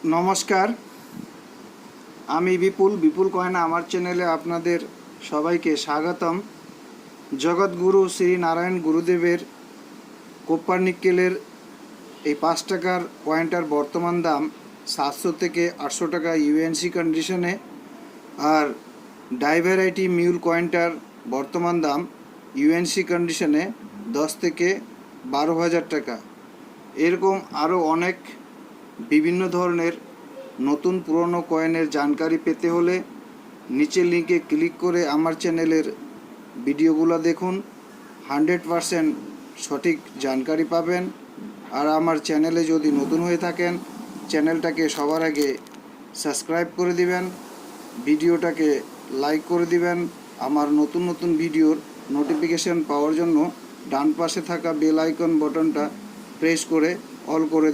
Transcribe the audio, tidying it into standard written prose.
নমস্কার, আমি বিপুল কয়না আমার চ্যানেলে আপনাদের সবাইকে স্বাগতম। জগৎগুরু শ্রী নারায়ণ গুরুদেবের কোপ্পার নিক্কেলের এই 5 টাকার কয়েনটার বর্তমান দাম 700 থেকে 800 টাকা ইউএনসি কন্ডিশনে, আর ডাইভ্যারাইটি মিউল কয়েনটার বর্তমান দাম ইউএনসি কন্ডিশনে 10 থেকে 12,000 টাকা। এরকম আরও অনেক বিভিন্ন ধরনের নতুন পুরনো কয়েনের জানকারি পেতে হলে নিচের লিঙ্কে ক্লিক করে আমার চ্যানেলের ভিডিওগুলো দেখুন। 100% সঠিক জানকারি পাবেন। আর আমার চ্যানেলে যদি নতুন হয়ে থাকেন, চ্যানেলটাকে সবার আগে সাবস্ক্রাইব করে দিবেন, ভিডিওটাকে লাইক করে দিবেন। আমার নতুন নতুন ভিডিওর নোটিফিকেশন পাওয়ার জন্য ডান পাশে থাকা বেল আইকন বাটনটা প্রেস করে অল করে